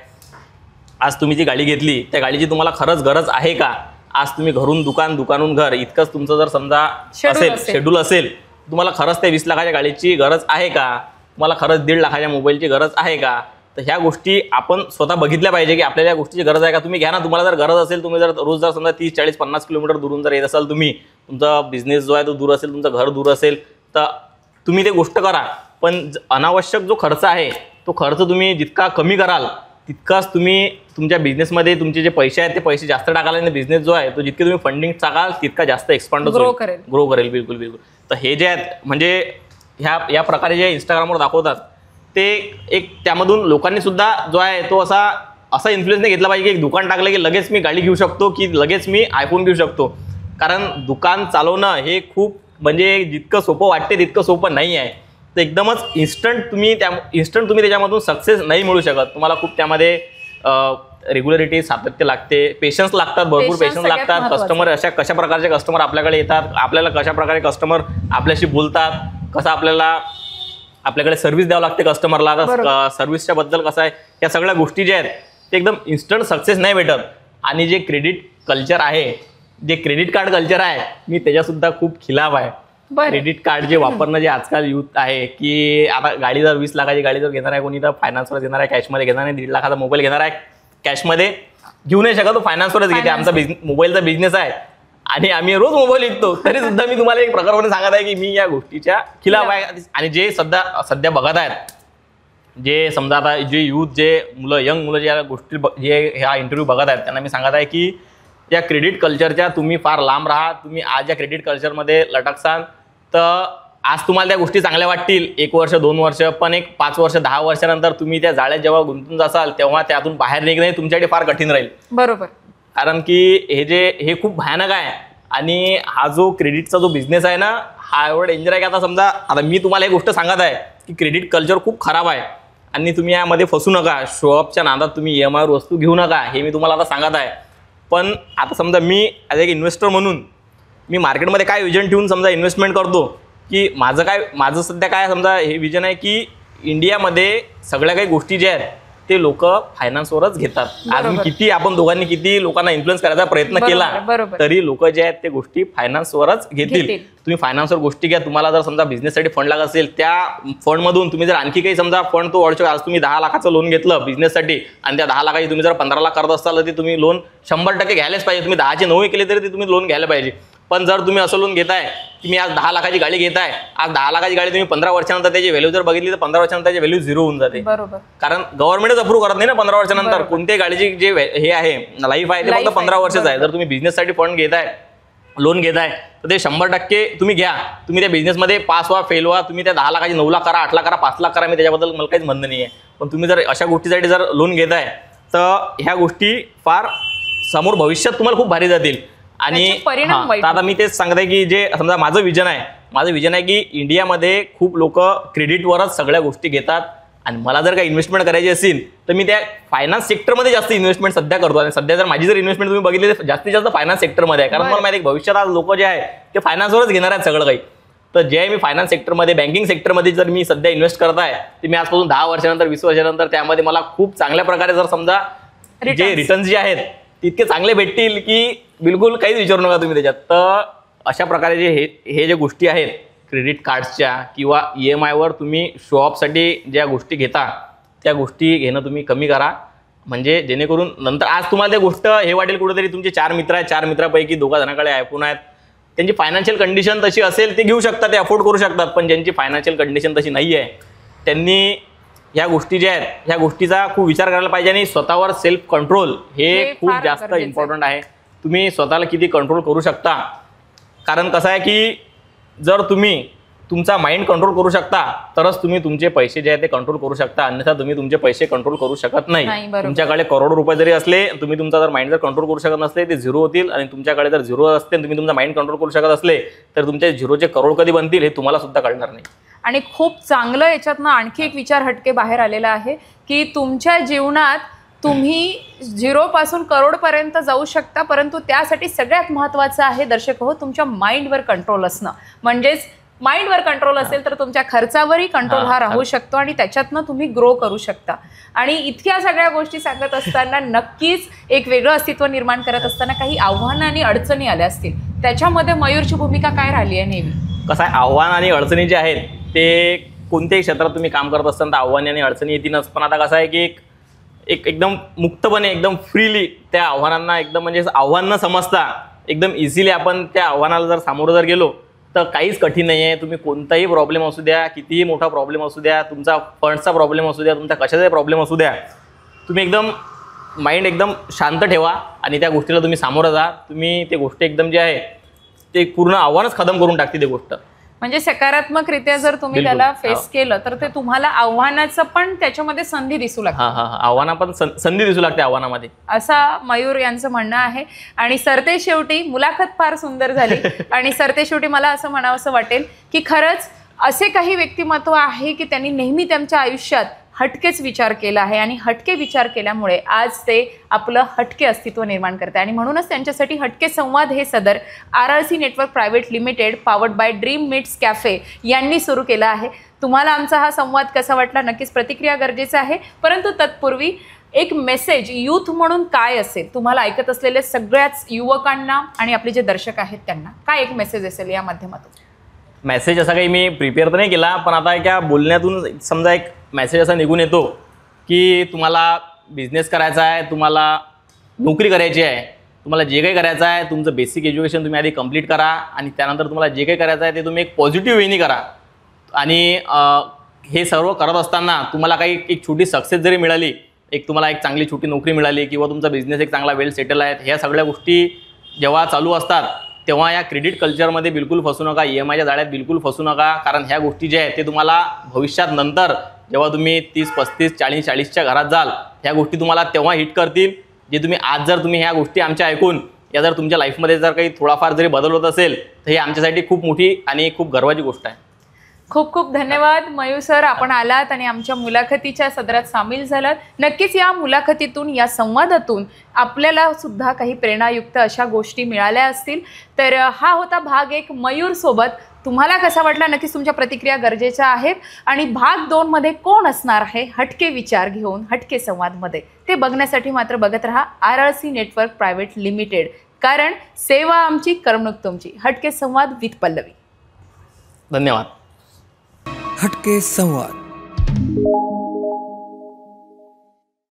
आज तुम्ही जी गाडी घेतली त्या गाडीची तुम्हाला खरंच गरज आहे का. आज तुम्ही घरून दुकान, दुकानून घर इतकंच तुमचं जर समजा असेल, शेड्यूल असेल, तुम्हाला खरंच त्या 20 लाखाच्या गाडीची गरज आहे का, तुम्हाला खरंच 1.5 लाखाच्या मोबाईलची गरज आहे का. तर ह्या गोष्टी आपण स्वतः बघितल्या पाहिजे की आपल्याला या गोष्टीची गरज आहे का. तुम्ही घ्या ना, तुम्हाला जर गरज असेल, तुम्ही जर रोज जर समजा 30, 40, 50 किलोमीटर दुरून जर येत असाल, तुम्ही तुमचा बिझनेस जो आहे तो दूर असेल, तुमचं घर दूर असेल, तर तुम्ही ते गोष्ट करा. पण अनावश्यक जो खर्च आहे तो खर्च तुम्ही जितका कमी कराल तितकाच तुम्ही तुमच्या बिझनेसमध्ये तुमचे जे पैसे आहेत ते पैसे जास्त टाकाल आणि बिझनेस जो आहे तो जितके तुम्ही फंडिंग टाकाल तितका जास्त एक्सपांड ग्रो करेल. बिलकुल बिलकुल. तर हे जे आहेत म्हणजे या प्रकारे जे इंस्टाग्रामवर दाखवतात ते एक त्यामधून लोकांनी सुद्धा जो आहे तो असा असा इन्फ्लुएन्स नाही घेतला पाहिजे की एक दुकान टाकलं की लगेच मी गाडी घेऊ शकतो की लगेच मी आयफोन घेऊ शकतो. कारण दुकान चालवणं हे खूप म्हणजे जितकं सोपं वाटते तितकं सोपं नाही आहे. तर एकदमच इन्स्टंट तुम्ही त्याच्यामधून सक्सेस नाही मिळू शकत. तुम्हाला खूप त्यामध्ये रेग्युलरिटी, सातत्य लागते, पेशन्स लागतात, भरपूर पेशन्स लागतात. कस्टमर कशा प्रकारचे कस्टमर आपल्याकडे येतात, आपल्याला कशा प्रकारे कस्टमर आपल्याशी बोलतात, कसं आपल्याकडे सर्व्हिस द्यावं लागते कस्टमरला. आता सर्व्हिसच्या बद्दल कसं आहे, या सगळ्या गोष्टी ज्या आहेत ते एकदम इन्स्टंट सक्सेस नाही भेटत. आणि जे क्रेडिट कल्चर आहे, जे क्रेडिट कार्ड कल्चर आहे, मी त्याच्यासुद्धा खूप खिलाफ आहे. क्रेडिट कार्ड जे वापरणं जे आजकाल यूथ आहे की आता गाडी जर 20 लाखाची गाडी जर घेणार आहे कोणी, तर फायनान्सवर घेणार आहे, कॅशमध्ये घेणार आहे. 1.5 लाखाचा मोबाईल घेणार आहे, कॅशमध्ये घेऊ नाही शकत, तो फायनान्सवरच घेते. आमचा मोबाईलचा बिझनेस आहे आणि आम्ही रोज मोबाईल विकतो, तरी सुद्धा मी तुम्हाला एक प्रकाराने सांगत आहे की मी या गोष्टीच्या खिलाफ आहे. आणि जे सध्या बघत आहेत, जे समजा आता जे यूथ, जे यंग मुलं जे या गोष्टी ह्या इंटरव्ह्यू बघत आहेत, त्यांना मी सांगत आहे की या क्रेडिट कल्चरच्या तुम्ही फार लांब राहा. तुम्ही आज या क्रेडिट कल्चरमध्ये लटकसाल तर आज तुम्हाला त्या गोष्टी चांगल्या वाटतील 1 वर्ष 2 वर्ष, पण एक 5 वर्ष 10 वर्षानंतर तुम्ही त्या जाळ्यात जेव्हा गुंतून जासाल तेव्हा त्यातून बाहेर निघणे तुमच्यासाठी फार कठीण राहील. बरोबर. कारण की हे खूप भयानक आहे. आणि हा जो क्रेडिटचा जो बिझनेस आहे ना, हा एवढा डेंजर आहे की आता मी तुम्हाला एक गोष्ट सांगत आहे की क्रेडिट कल्चर खूप खराब आहे आणि तुम्ही यामध्ये फसू नका. शोअपच्या नादात तुम्ही EMI वर वस्तू घेऊ नका, हे मी तुम्हाला आता सांगत आहे. पण आता समजा मी ॲज एक इन्व्हेस्टर म्हणून मी मार्केटमध्ये काय विजन ठेवून समजा इन्व्हेस्टमेंट करतो की माझं सध्या काय समजा हे विजन आहे की इंडियामध्ये सगळ्या काही गोष्टी ज्या आहेत ते लोक फायनान्सवरच घेतात. आज आपण दोघांनी किती लोकांना इन्फ्लुएन्स करायचा प्रयत्न केला तरी लोक जे आहेत ते गोष्टी फायनान्सवरच घेतील. तुम्ही फायनान्सवर गोष्टी घ्या. तुम्हाला जर समजा बिझनेससाठी फंड लागत असेल, त्या फंडमधून तुम्ही जर आणखी काही समजा फंड तो वाढू शकता. आज तुम्ही 10 लाखाचं लोन घेतलं बिझनेससाठी आणि त्या 10 लाखाची तुम्ही जर 15 लाख करत असाल तर ते तुम्ही लोन 100% घ्यायलाच पाहिजे. तुम्ही 10चे 9 केले तरी ते तुम्ही लोन घ्यायला पाहिजे. पण जर तुम्ही असं लोन घेताय की मी आज 10 लाखाची गाडी घेताय, आज 10 लाखाची गाडी तुम्ही 15 वर्षानंतर त्याची व्हॅल्यू जर बघितली तर 15 वर्षानंतर त्याची व्हॅल्यू 0 होऊन जाते. बरोबर. कारण गव्हर्नमेंटच अप्रूव्ह करत नाही ना 15 वर्षानंतर. कोणत्याही गाडीची जे हे आहे लाईफ आहे ते फक्त 15 वर्षाचं आहे. जर तुम्ही बिझनेससाठी फंड घेताय, लोन घेताय तर ते 100% तुम्ही घ्या. तुम्ही त्या बिझनेसमध्ये पास व्हा, फेल व्हा, तुम्ही त्या 10 लाखाची 9 लाख करा, 8 लाख करा, 5 लाख करा, मी त्याच्याबद्दल मला काहीच म्हणणं नाही आहे. पण तुम्ही जर अशा गोष्टीसाठी जर लोन घेताय तर ह्या गोष्टी फार समोर भविष्यात तुम्हाला खूप भारी जातील. आणि आता मी तेच सांगत आहे की जे समजा माझं विजन आहे की इंडियामध्ये खूप लोक क्रेडिटवरच सगळ्या गोष्टी घेतात. आणि मला जर काही इन्व्हेस्टमेंट करायची असेल तर मी त्या फायनान्स सेक्टरमध्ये जास्त इन्व्हेस्टमेंट सध्या करतो. आणि सध्या जर माझी जर इन्व्हेस्टमेंट तुम्ही बघितली तर जास्तीत जास्त फायनान्स सेक्टरमध्ये आहे. कारण मला माहिती आहे भविष्यात आज लोक जे आहे ते फायनान्सवरच घेणार आहेत सगळं काही. तर जे आहे मी फायनान्स सेक्टरमध्ये, बँकिंग सेक्टरमध्ये जर मी सध्या इन्व्हेस्ट करत आहे तर मी आजपासून 10 वर्षानंतर 20 वर्षानंतर त्यामध्ये मला खूप चांगल्या प्रकारे जर समजा जे रिटर्न्स जे आहेत तितके चांगले भेटतील की बिलकुल काहीच विचारू नका तुम्ही त्याच्यात. तर अशा प्रकारे हे जे गोष्टी आहेत क्रेडिट कार्ड्सच्या किंवा EMI वर तुम्ही शॉपसाठी ज्या गोष्टी घेता त्या गोष्टी घेणं तुम्ही कमी करा. म्हणजे जेणेकरून नंतर आज तुम्हाला ते गोष्ट हे वाटेल कुठेतरी तुमचे 4 मित्र आहेत, 4 मित्रापैकी 2 जणांकडे आयफोन आहेत, त्यांची फायनान्शियल कंडिशन तशी असेल ते घेऊ शकतात, ते अफोर्ड करू शकतात. पण ज्यांची फायनान्शियल कंडिशन तशी नाही आहे त्यांनी ह्या गोष्टी ज्या आहेत ह्या गोष्टीचा खूप विचार करायला पाहिजे. आणि स्वतःवर सेल्फ कंट्रोल हे खूप जास्त इम्पॉर्टंट आहे. तुम्ही स्वतःला किती कंट्रोल करू शकता. कारण कसं आहे की जर तुम्ही तुमचा माइंड कंट्रोल करू शकता तरच तुम्ही तुमचे पैसे जे आहेत ते कंट्रोल करू शकता. अन्यथा तुम्ही तुमचे पैसे कंट्रोल करू शकत नाही. तुमच्याकडे करोडो रुपये जरी असले, तुम्ही तुमचा जर माइंड जर कंट्रोल करू शकत नसले ते 0 होतील. आणि तुमच्याकडे जर 0 असते तुम्ही तुमचा माइंड कंट्रोल करू शकत असले तर तुमचे 0चे करोड कधी बनतील हे तुम्हाला सुद्धा कळणार नाही. आणि खूप चांगलं याच्यातनं आणखी एक विचार हटके बाहेर आलेला आहे की तुमच्या जीवनात तुम्ही 0 पासून करोडपर्यंत जाऊ शकता, परंतु त्यासाठी सगळ्यात महत्त्वाचं आहे दर्शक हो तुमच्या माइंडवर कंट्रोल असणं. म्हणजेच माइंडवर कंट्रोल असेल तर तुमच्या खर्चावरही कंट्रोल हा राहू शकतो आणि त्याच्यातनं तुम्ही ग्रो करू शकता. आणि इतक्या सगळ्या गोष्टी सांगत असताना नक्कीच एक वेगळं अस्तित्व निर्माण करत असताना काही आव्हानं आणि अडचणी आल्या असतील, त्याच्यामध्ये मयूरची भूमिका काय राहिली आहे नेहमी? कसं आहे, आव्हान आणि अडचणी जे आहेत ते कोणत्याही क्षेत्रात तुम्ही काम करत असताना आव्हाने आणि अडचणी येतीलच. पण आता कसं आहे की एकदम मुक्तपणे एकदम फ्रीली त्या आव्हानांना एकदम म्हणजे आव्हान न समजता एकदम इझिली आपण त्या आव्हानाला जर सामोरं जर गेलो तर काहीच कठीण नाही आहे. तुम्ही कोणताही प्रॉब्लेम असू द्या, कितीही मोठा प्रॉब्लेम असू द्या, तुमचा फंड्सचा प्रॉब्लेम असू द्या, तुमचा कशाचाही प्रॉब्लेम असू द्या, तुम्ही एकदम माइंड एकदम शांत ठेवा आणि त्या गोष्टीला तुम्ही सामोरं जा. तुम्ही ते गोष्ट एकदम जे आहे ते पूर्ण आव्हानच खतम करून टाकते ते गोष्ट. म्हणजे सकारात्मकरित्या जर तुम्ही बिलकुल. त्याला फेस केलं तर ते तुम्हाला आव्हानाचं पण त्याच्यामध्ये संधी दिसू लागते. आव्हाना पण संधी दिसू लागते आव्हानामध्ये, असा मयूर यांचं म्हणणं आहे. आणि सरते शेवटी मुलाखत फार सुंदर झाली आणि सरते शेवटी मला असं म्हणावंसं वाटेल की खरंच असे काही व्यक्तिमत्व आहे की त्यांनी नेहमी त्यांच्या आयुष्यात हटकेच विचार केला आहे आणि हटके विचार केल्यामुळे आज ते आपलं हटके अस्तित्व निर्माण करते. आणि म्हणूनच त्यांच्यासाठी हटके संवाद हे सदर RRC network private limited powered by dream meats cafe यांनी सुरू केलं आहे. तुम्हाला आमचा हा संवाद कसा वाटला नक्कीच प्रतिक्रिया गरजेचं आहे. परंतु तत्पूर्वी एक मेसेज यूथ म्हणून काय असेल, तुम्हाला ऐकत असलेल्या सगळ्याच युवकांना आणि आपले जे दर्शक आहेत त्यांना काय एक मेसेज असेल या माध्यमातून? मेसेज असा काही मी प्रिपेअर तर नाही केला, पण आता एका बोलण्यातून समजा एक मेसेज असा निघून येतो की तुम्हाला बिझनेस करायचा आहे, तुम्हाला नोकरी करायची आहे, तुम्हाला जे काही करायचं आहे तुमचं बेसिक एज्युकेशन तुम्ही आधी कंप्लीट करा आणि त्यानंतर तुम्हाला जे काही करायचं आहे ते तुम्ही एक पॉझिटिव्ह वेनी करा. आणि हे सर्व करत असताना तुम्हाला काही एक छोटी सक्सेस जरी मिळाली, एक तुम्हाला एक चांगली छोटी नोकरी मिळाली किंवा तुमचा बिझनेस एक चांगला वेल सेटल आहे, ह्या सगळ्या गोष्टी जेव्हा चालू असतात तेव्हा या क्रेडिट कल्चरमध्ये बिलकुल फसू नका, EMIच्या जाळ्यात बिलकुल फसू नका. कारण ह्या गोष्टी ज्या आहेत ते तुम्हाला भविष्यात नंतर जेव्हा तुम्ही 30, 35, 40, 40च्या घरात जाल ह्या गोष्टी तुम्हाला तेव्हा हिट करतील. जे तुम्ही आज जर तुम्ही ह्या गोष्टी आमच्या ऐकून या जर तुमच्या लाईफमध्ये जर काही थोडाफार जरी बदल होत असेल तर ही आमच्यासाठी खूप मोठी आणि खूप गर्वाची गोष्ट आहे. खूप खूप धन्यवाद मयूर सर, आपण आलात आणि आमच्या मुलाखतीच्या सदरात सामील झालात. नक्कीच या मुलाखतीतून या संवादातून आपल्याला सुद्धा काही प्रेरणायुक्त अशा गोष्टी मिळाल्या असतील. तर हा होता भाग 1 मयूर सोबत. तुम्हाला कसा वाटला नक्कीच तुमच्या प्रतिक्रिया गरजेच्या आहेत. आणि भाग 2 मध्ये कोण असणार आहे हटके विचार घेऊन हटके संवादमध्ये ते बघण्यासाठी मात्र बघत रहा RRC नेटवर्क प्रायव्हेट लिमिटेड. कारण सेवा आमची, करमणूक तुमची. हटके संवाद विथ पल्लवी. धन्यवाद. हटके संवाद.